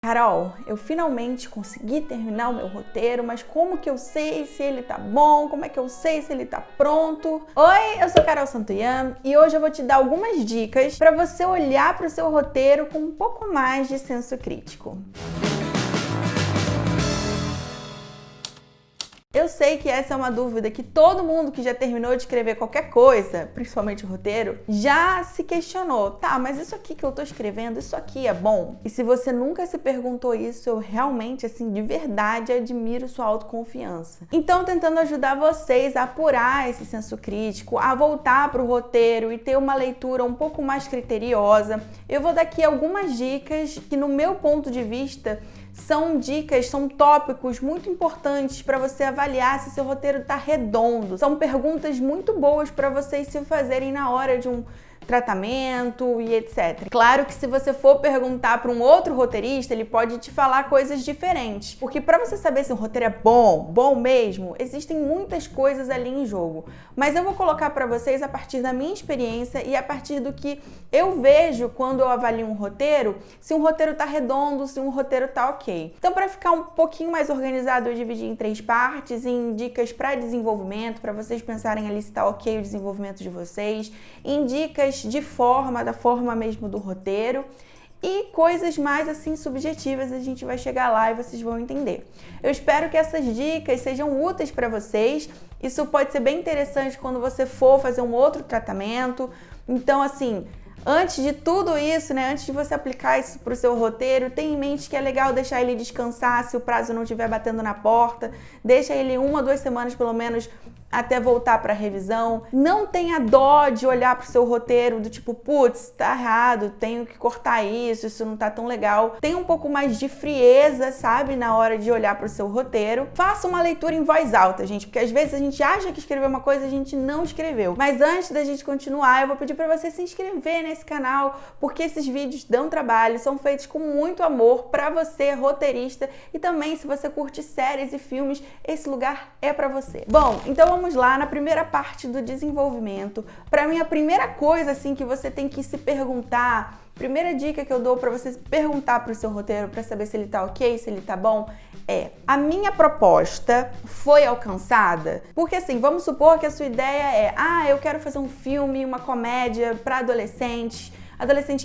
Carol, eu finalmente consegui terminar o meu roteiro, mas como que eu sei se ele tá bom? Como é que eu sei se ele tá pronto? Oi, eu sou Carol Santoyan e hoje eu vou te dar algumas dicas para você olhar para o seu roteiro com um pouco mais de senso crítico. Eu sei que essa é uma dúvida que todo mundo que já terminou de escrever qualquer coisa, principalmente o roteiro, já se questionou. Tá, mas isso aqui que eu tô escrevendo, isso aqui é bom? E se você nunca se perguntou isso, eu realmente, assim, de verdade admiro sua autoconfiança. Então, tentando ajudar vocês a apurar esse senso crítico, a voltar pro roteiro e ter uma leitura um pouco mais criteriosa, eu vou dar aqui algumas dicas que, no meu ponto de vista, são dicas, são tópicos muito importantes para você avaliar se seu roteiro está redondo. São perguntas muito boas para vocês se fazerem na hora de um tratamento e etc. Claro que se você for perguntar para um outro roteirista, ele pode te falar coisas diferentes, porque para você saber se um roteiro é bom mesmo, existem muitas coisas ali em jogo. Mas eu vou colocar para vocês a partir da minha experiência e a partir do que eu vejo quando eu avalio um roteiro, se um roteiro tá redondo, se um roteiro tá ok. Então, para ficar um pouquinho mais organizado, eu dividi em 3 partes, em dicas para desenvolvimento, para vocês pensarem ali se tá ok o desenvolvimento de vocês, em dicas da forma mesmo do roteiro e coisas mais assim subjetivas, a gente vai chegar lá e vocês vão entender. Eu espero que essas dicas sejam úteis para vocês. Isso pode ser bem interessante quando você for fazer um outro tratamento. Então, assim, antes de tudo isso, antes de você aplicar isso para o seu roteiro, tenha em mente que é legal deixar ele descansar se o prazo não estiver batendo na porta. Deixa ele 1 a 2 semanas pelo menos até voltar para a revisão. Não tenha dó de olhar para o seu roteiro do tipo, putz, tá errado, tenho que cortar isso não tá tão legal. Tenha um pouco mais de frieza, sabe, na hora de olhar para o seu roteiro. Faça uma leitura em voz alta, gente, porque às vezes a gente acha que escreveu uma coisa e a gente não escreveu. Mas antes da gente continuar, eu vou pedir para você se inscrever nesse canal, porque esses vídeos dão trabalho, são feitos com muito amor para você, roteirista, e também se você curte séries e filmes, esse lugar é para você. Bom, então vamos lá na primeira parte do desenvolvimento. Para mim, a primeira coisa assim que você tem que se perguntar, primeira dica que eu dou para você perguntar para o seu roteiro para saber se ele tá ok, se ele tá bom, é: a minha proposta foi alcançada? Porque assim, vamos supor que a sua ideia é: eu quero fazer um filme, uma comédia para adolescentes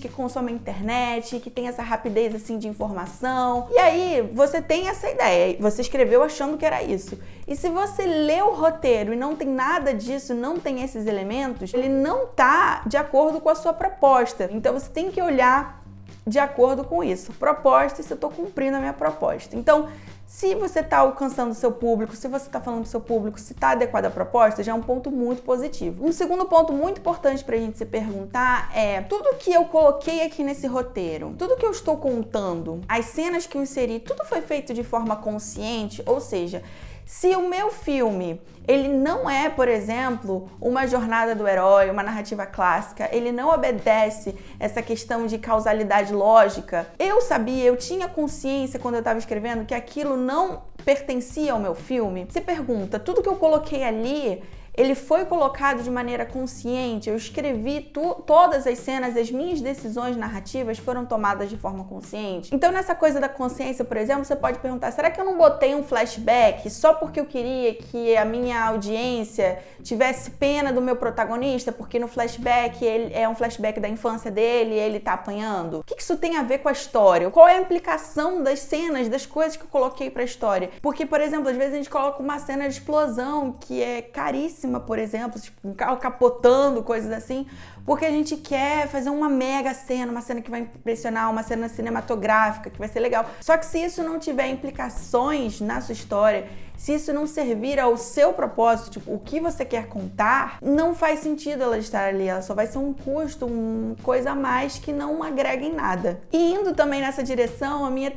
que consomem internet, que tem essa rapidez assim de informação. E aí, você tem essa ideia, você escreveu achando que era isso. E se você lê o roteiro e não tem nada disso, não tem esses elementos, ele não tá de acordo com a sua proposta. Então você tem que olhar de acordo com isso. Proposta, se eu tô cumprindo a minha proposta. Então, se você está alcançando o seu público, se você está falando do seu público, se está adequado à proposta, já é um ponto muito positivo. Um segundo ponto muito importante para a gente se perguntar é: tudo que eu coloquei aqui nesse roteiro, tudo que eu estou contando, as cenas que eu inseri, tudo foi feito de forma consciente? Ou seja, se o meu filme, ele não é, por exemplo, uma jornada do herói, uma narrativa clássica, ele não obedece essa questão de causalidade lógica, eu tinha consciência quando eu estava escrevendo que aquilo não pertencia ao meu filme? Se pergunta, tudo que eu coloquei ali, ele foi colocado de maneira consciente? Eu escrevi todas as cenas, as minhas decisões narrativas foram tomadas de forma consciente? Então, nessa coisa da consciência, por exemplo, você pode perguntar: será que eu não botei um flashback só porque eu queria que a minha audiência tivesse pena do meu protagonista? Porque no flashback, ele é um flashback da infância dele e ele tá apanhando? O que isso tem a ver com a história? Qual é a implicação das cenas, das coisas que eu coloquei pra história? Porque, por exemplo, às vezes a gente coloca uma cena de explosão que é caríssima, por exemplo, tipo um carro capotando, coisas assim, porque a gente quer fazer uma mega cena, uma cena que vai impressionar, uma cena cinematográfica, que vai ser legal. Só que se isso não tiver implicações na sua história, se isso não servir ao seu propósito, tipo, o que você quer contar, não faz sentido ela estar ali, ela só vai ser um custo, uma coisa a mais que não agrega em nada. E indo também nessa direção, meu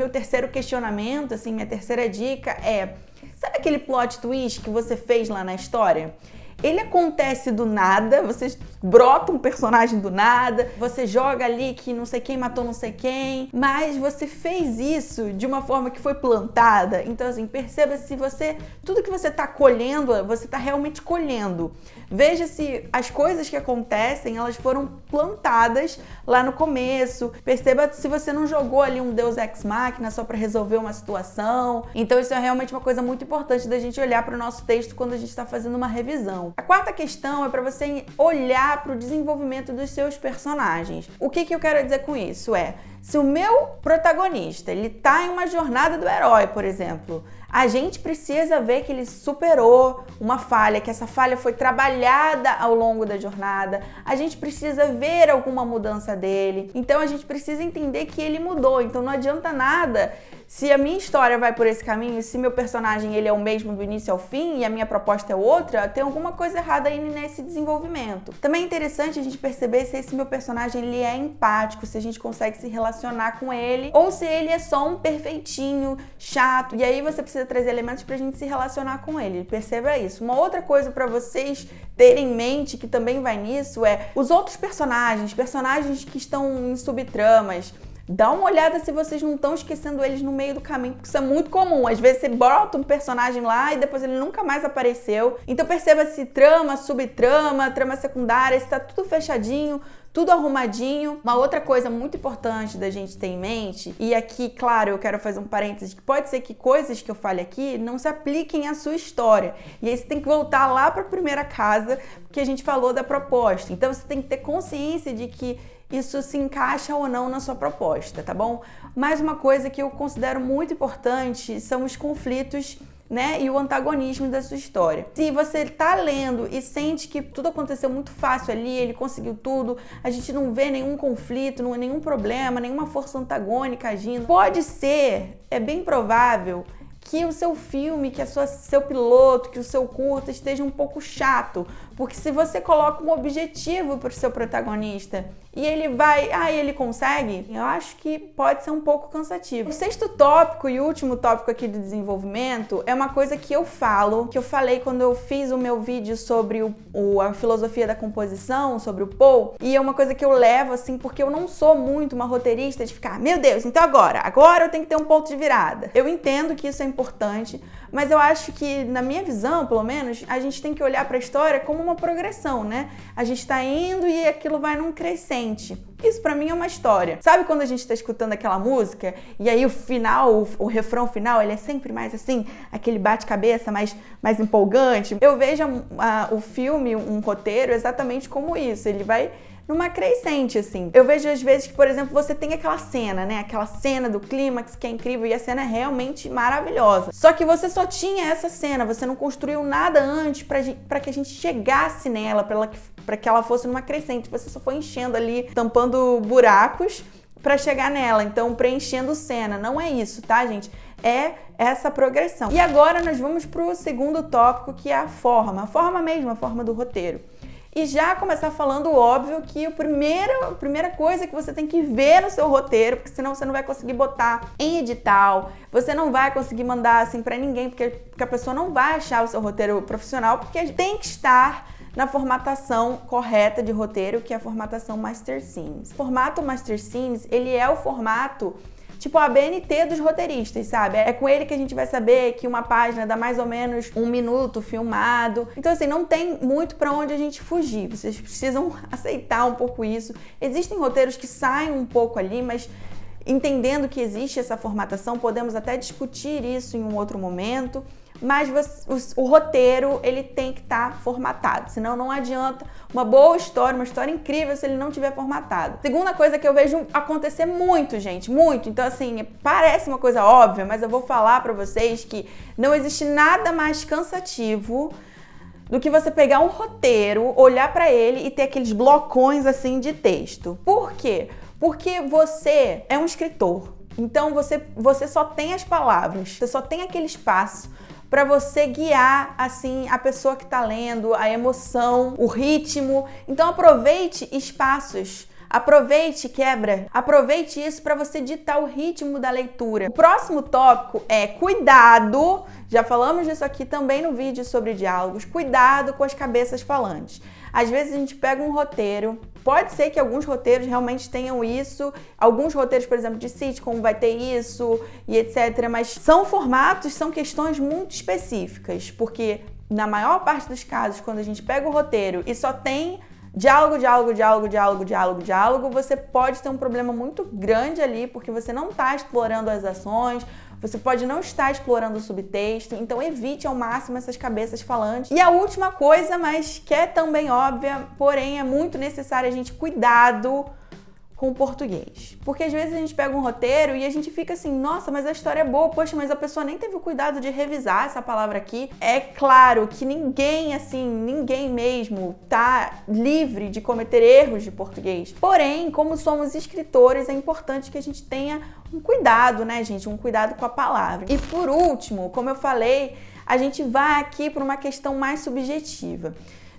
terceiro questionamento, assim, minha terceira dica é: sabe aquele plot twist que você fez lá na história? Ele acontece do nada, você brota um personagem do nada, você joga ali que não sei quem matou não sei quem, mas você fez isso de uma forma que foi plantada. Então assim, perceba se tudo que você tá colhendo, você tá realmente colhendo. Veja se as coisas que acontecem, elas foram plantadas lá no começo. Perceba se você não jogou ali um Deus Ex Machina só para resolver uma situação. Então isso é realmente uma coisa muito importante da gente olhar para o nosso texto quando a gente está fazendo uma revisão. A quarta questão é para você olhar para o desenvolvimento dos seus personagens. O que eu quero dizer com isso? Se o meu protagonista, ele tá em uma jornada do herói, por exemplo, a gente precisa ver que ele superou uma falha, que essa falha foi trabalhada ao longo da jornada. A gente precisa ver alguma mudança dele. Então a gente precisa entender que ele mudou. Então não adianta nada se a minha história vai por esse caminho, se meu personagem ele é o mesmo do início ao fim e a minha proposta é outra, tem alguma coisa errada aí nesse desenvolvimento. Também é interessante a gente perceber se esse meu personagem ele é empático, se a gente consegue se relacionar com ele, ou se ele é só um perfeitinho, chato. E aí você precisa trazer elementos pra gente se relacionar com ele. Perceba isso. Uma outra coisa pra vocês terem em mente, que também vai nisso, os outros personagens que estão em subtramas. Dá uma olhada se vocês não estão esquecendo eles no meio do caminho, porque isso é muito comum. Às vezes você bota um personagem lá e depois ele nunca mais apareceu. Então perceba se trama, subtrama, trama secundária, se tá tudo fechadinho, tudo arrumadinho. Uma outra coisa muito importante da gente ter em mente, e aqui, claro, eu quero fazer um parênteses, que pode ser que coisas que eu fale aqui não se apliquem à sua história. E aí você tem que voltar lá para a primeira casa, porque a gente falou da proposta. Então você tem que ter consciência de que isso se encaixa ou não na sua proposta, tá bom? Mais uma coisa que eu considero muito importante são os conflitos, né, e o antagonismo da sua história. Se você tá lendo e sente que tudo aconteceu muito fácil ali, ele conseguiu tudo, a gente não vê nenhum conflito, nenhum problema, nenhuma força antagônica agindo, pode ser, é bem provável que o seu filme, que seu piloto, que o seu curta esteja um pouco chato, porque se você coloca um objetivo para o seu protagonista e ele consegue, eu acho que pode ser um pouco cansativo. O sexto tópico e último tópico aqui do desenvolvimento é uma coisa que eu falei quando eu fiz o meu vídeo sobre a filosofia da composição, sobre o Poe, e é uma coisa que eu levo assim, porque eu não sou muito uma roteirista de ficar, meu Deus, então agora eu tenho que ter um ponto de virada. Eu entendo que isso é importante, mas eu acho que, na minha visão, pelo menos, a gente tem que olhar para a história como uma progressão, né? A gente tá indo e aquilo vai num crescente. Isso pra mim é uma história. Sabe quando a gente tá escutando aquela música e aí o final, o refrão final, ele é sempre mais assim, aquele bate-cabeça mais empolgante? Eu vejo o filme, um roteiro, exatamente como isso. Ele vai numa crescente, assim. Eu vejo às vezes que, por exemplo, você tem aquela cena, né? Aquela cena do clímax que é incrível e a cena é realmente maravilhosa. Só que você só tinha essa cena, você não construiu nada antes pra que a gente chegasse nela, pra que ela fosse numa crescente. Você só foi enchendo ali, tampando buracos pra chegar nela. Então, preenchendo cena. Não é isso, tá, gente? É essa progressão. E agora nós vamos pro segundo tópico, que é a forma mesmo, a forma do roteiro. E já começar falando, óbvio, que a primeira coisa que você tem que ver no seu roteiro, porque senão você não vai conseguir botar em edital, você não vai conseguir mandar assim pra ninguém, porque a pessoa não vai achar o seu roteiro profissional, porque tem que estar na formatação correta de roteiro, que é a formatação Master Scenes. O formato Master Scenes, ele é o formato tipo a BNT dos roteiristas, sabe? É com ele que a gente vai saber que uma página dá mais ou menos 1 minuto filmado. Então, assim, não tem muito pra onde a gente fugir. Vocês precisam aceitar um pouco isso. Existem roteiros que saem um pouco ali, mas entendendo que existe essa formatação, podemos até discutir isso em um outro momento. Mas o roteiro, ele tem que estar formatado, senão não adianta uma boa história, uma história incrível se ele não tiver formatado. Segunda coisa que eu vejo acontecer muito, gente, muito. Então, assim, parece uma coisa óbvia, mas eu vou falar pra vocês que não existe nada mais cansativo do que você pegar um roteiro, olhar pra ele e ter aqueles blocões, assim, de texto. Por quê? Porque você é um escritor. Então, você só tem as palavras, você só tem aquele espaço para você guiar, assim, a pessoa que tá lendo, a emoção, o ritmo. Então aproveite espaços, aproveite quebra, aproveite isso para você ditar o ritmo da leitura. O próximo tópico é cuidado, já falamos disso aqui também no vídeo sobre diálogos, cuidado com as cabeças falantes. Às vezes a gente pega um roteiro, pode ser que alguns roteiros realmente tenham isso, alguns roteiros, por exemplo, de sitcom vai ter isso e etc, mas são formatos, são questões muito específicas, porque na maior parte dos casos, quando a gente pega o roteiro e só tem diálogo, você pode ter um problema muito grande ali, porque você não está explorando as ações, você pode não estar explorando o subtexto, então evite ao máximo essas cabeças falantes. E a última coisa, mas que é também óbvia, porém é muito necessário a gente cuidado com o português. Porque às vezes a gente pega um roteiro e a gente fica assim, nossa, mas a história é boa, poxa, mas a pessoa nem teve o cuidado de revisar essa palavra aqui. É claro que ninguém mesmo tá livre de cometer erros de português. Porém, como somos escritores, é importante que a gente tenha um cuidado, né, gente? Um cuidado com a palavra. E por último, como eu falei, a gente vai aqui para uma questão mais subjetiva.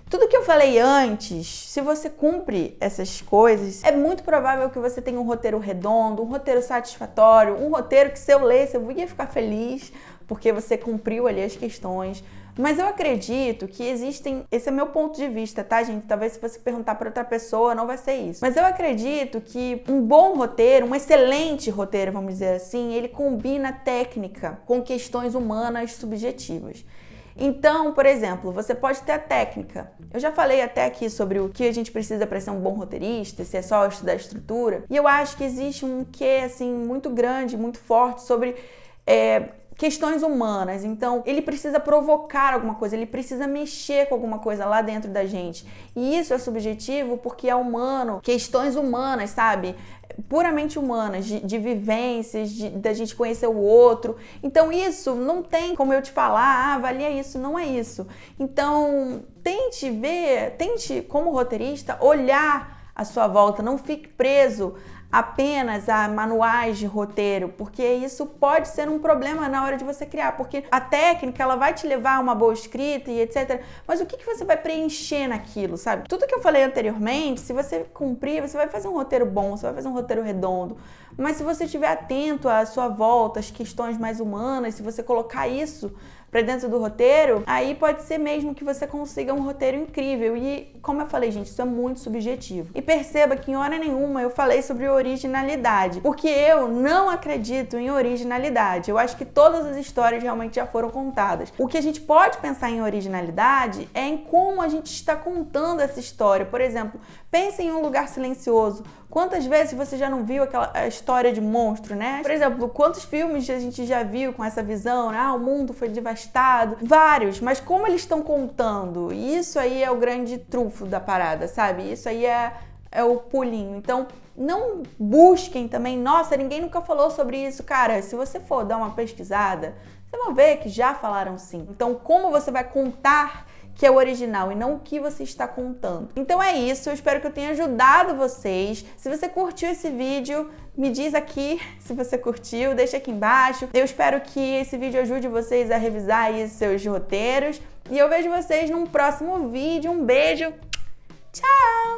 Tudo que eu falei antes, se você cumpre essas coisas, é muito provável que você tenha um roteiro redondo, um roteiro satisfatório, um roteiro que se eu lesse eu ia ficar feliz, porque você cumpriu ali as questões. Mas eu acredito que existem, esse é meu ponto de vista, tá, gente? Talvez se você perguntar para outra pessoa, não vai ser isso. Mas eu acredito que um bom roteiro, um excelente roteiro, vamos dizer assim, ele combina técnica com questões humanas subjetivas. Então, por exemplo, você pode ter a técnica. Eu já falei até aqui sobre o que a gente precisa para ser um bom roteirista, se é só estudar estrutura. E eu acho que existe um quê, assim, muito grande, muito forte sobre questões humanas. Então, ele precisa provocar alguma coisa, ele precisa mexer com alguma coisa lá dentro da gente. E isso é subjetivo porque é humano, questões humanas, sabe? Puramente humanas, de vivências, da gente conhecer o outro. Então isso não tem como eu te falar, avalia isso, não é isso. Então tente como roteirista olhar à sua volta, não fique preso apenas a manuais de roteiro, porque isso pode ser um problema na hora de você criar, porque a técnica ela vai te levar a uma boa escrita e etc, mas o que você vai preencher naquilo, sabe? Tudo que eu falei anteriormente, se você cumprir, você vai fazer um roteiro bom, você vai fazer um roteiro redondo, mas se você estiver atento à sua volta, às questões mais humanas, se você colocar isso para dentro do roteiro, aí pode ser mesmo que você consiga um roteiro incrível. E, como eu falei, gente, isso é muito subjetivo. E perceba que em hora nenhuma eu falei sobre originalidade, porque eu não acredito em originalidade. Eu acho que todas as histórias realmente já foram contadas. O que a gente pode pensar em originalidade é em como a gente está contando essa história. Por exemplo, pense em Um Lugar Silencioso. Quantas vezes você já não viu aquela história de monstro, né? Por exemplo, quantos filmes a gente já viu com essa visão, né? O mundo foi devastado. Vários, mas como eles estão contando? Isso aí é o grande trunfo da parada, sabe? Isso aí é o pulinho. Então, não busquem também, nossa, ninguém nunca falou sobre isso. Cara, se você for dar uma pesquisada, você vai ver que já falaram sim. Então, como você vai contar que é o original e não o que você está contando? Então é isso, eu espero que eu tenha ajudado vocês. Se você curtiu esse vídeo, me diz aqui se você curtiu, deixa aqui embaixo. Eu espero que esse vídeo ajude vocês a revisar aí seus roteiros. E eu vejo vocês num próximo vídeo. Um beijo, tchau!